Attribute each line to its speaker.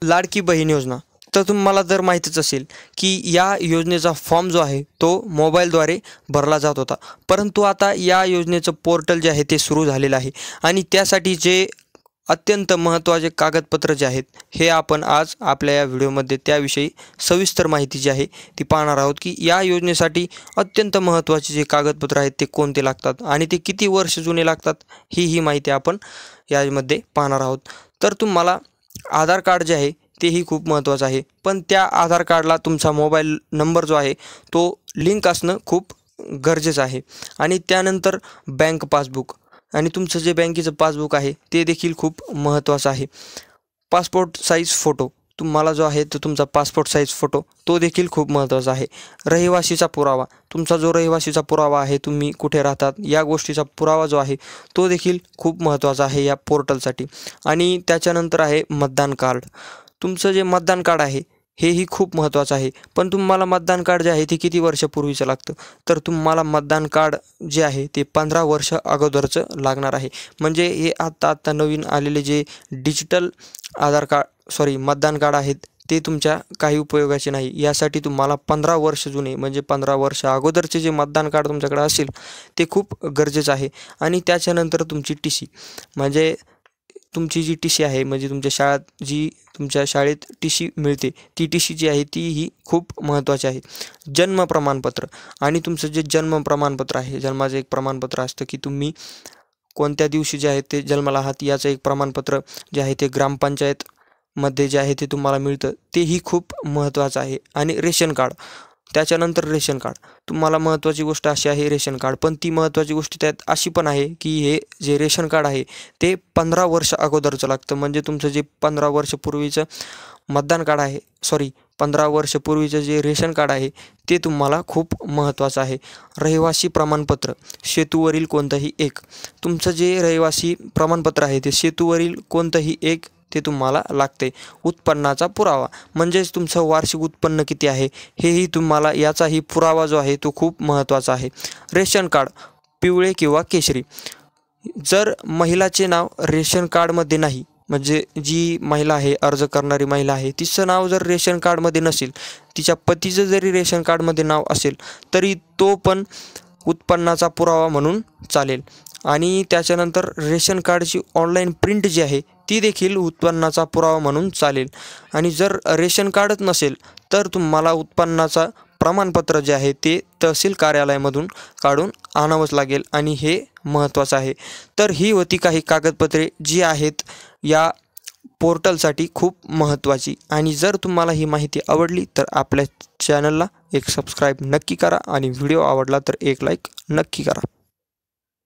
Speaker 1: लाडकी बहीण योजना तर तुम्हाला जर माहीतच असेल की या योजनेचा फॉर्म जो आहे तो मोबाईलद्वारे भरला जात होता, परंतु आता या योजनेचं पोर्टल जे आहे ते सुरू झालेलं आहे आणि त्यासाठी जे अत्यंत महत्त्वाचे कागदपत्र जे आहेत हे आपण आज आपल्या या व्हिडिओमध्ये त्याविषयी सविस्तर माहिती जी आहे ती पाहणार आहोत की या योजनेसाठी अत्यंत महत्त्वाचे जे कागदपत्र आहेत ते कोणते लागतात आणि ते किती वर्ष जुने लागतात ही माहिती आपण यामध्ये पाहणार आहोत। तर तुम्हाला आधार कार्ड जे आहे तेही खूप महत्त्वाचं आहे, पण त्या आधार कार्डला तुमचा मोबाईल नंबर जो आहे तो लिंक असणं खूप गरजेचं आहे आणि त्यानंतर बँक पासबुक आणि तुमचं जे बँकेचं पासबुक आहे ते देखील खूप महत्त्वाचं आहे। पासपोर्ट साईज फोटो तुम्हाला जो आहे तो तुमचा पासपोर्ट साईज फोटो तो देखील खूप महत्त्वाचा आहे। रहिवासीचा पुरावा तुमचा जो रहिवासीचा पुरावा आहे, तुम्ही कुठे राहतात या गोष्टीचा पुरावा जो आहे तो देखील खूप महत्त्वाचा आहे या पोर्टलसाठी। आणि त्याच्यानंतर आहे मतदान कार्ड, तुमचं जे मतदान कार्ड आहे हेही खूप महत्त्वाचं आहे, पण तुम्हाला मतदान कार्ड जे आहे ते किती वर्षापूर्वीचं लागतं, तर तुम्हाला मतदान कार्ड जे आहे ते 15 वर्ष अगोदरचं लागणार आहे। म्हणजे हे आत्ता नवीन आलेले जे डिजिटल मतदान कार्ड आहेत ते तुमच्या काही उपयोगाचे नाही। यासाठी तुम्हाला 15 वर्ष जुने म्हणजे 15 वर्ष अगोदरचे जे मतदान कार्ड तुमच्याकडे असेल ते खूप गरजेचं आहे। आणि त्याच्यानंतर तुमची टी म्हणजे तुमची जी टी आहे म्हणजे तुमच्या शाळेत टी मिळते ती टी जी आहे ती ही खूप महत्त्वाची आहे। जन्म प्रमाणपत्र आणि तुमचं जे जन्म प्रमाणपत्र आहे, जन्माचं एक प्रमाणपत्र असतं की तुम्ही कोणत्या दिवशी जे आहे ते जन्माला आहात याचं एक प्रमाणपत्र जे आहे ते ग्रामपंचायतमध्ये जे आहे ते तुम्हाला मिळतं, तेही खूप महत्त्वाचं आहे। आणि रेशन कार्ड, त्याच्यानंतर रेशन कार्ड तुम्हाला महत्त्वाची गोष्ट अशी आहे रेशन कार्ड, पण ती महत्त्वाची गोष्ट त्यात अशी पण आहे की हे जे रेशन कार्ड आहे ते 15 वर्ष अगोदरचं लागतं। म्हणजे तुमचं जे 15 वर्षपूर्वीचं मतदान कार्ड आहे 15 वर्षपूर्वीचं जे रेशन कार्ड आहे ते तुम्हाला खूप महत्त्वाचं आहे। रहिवासी प्रमाणपत्र सेतूवरील कोणतंही एक, तुमचं जे रहिवासी प्रमाणपत्र आहे ते सेतूवरील कोणतंही एक ते तुम्हाला लागते। उत्पन्नाचा पुरावा म्हणजेच तुमचं वार्षिक उत्पन्न किती आहे हेही तुम्हाला याचाही पुरावा जो आहे तो खूप महत्त्वाचा आहे। रेशन कार्ड पिवळे किंवा केशरी, जर महिलाचे नाव रेशन कार्डमध्ये नाही म्हणजे जी महिला आहे अर्ज करणारी महिला आहे तिचं नाव जर रेशन कार्डमध्ये नसेल, तिच्या पतीचं जरी रेशन कार्डमध्ये नाव असेल तरी तो पण उत्पन्नाचा पुरावा म्हणून चालेल। आणि त्याच्यानंतर रेशन कार्डची ऑनलाईन प्रिंट जी आहे ती देखील उत्पन्नाचा पुरावा म्हणून चालेल। आणि जर रेशन कार्डच नसेल तर तुम्हाला उत्पन्नाचा प्रमाणपत्र जे आहे ते तहसील कार्यालयामधून काढून आणावंच लागेल आणि हे महत्त्वाचं आहे। तर ही होती काही कागदपत्रे जी आहेत या पोर्टलसाठी खूप महत्त्वाची। आणि जर तुम्हाला ही माहिती आवडली तर आपल्या चॅनलला एक सबस्क्राईब नक्की करा आणि व्हिडिओ आवडला तर एक लाईक नक्की करा।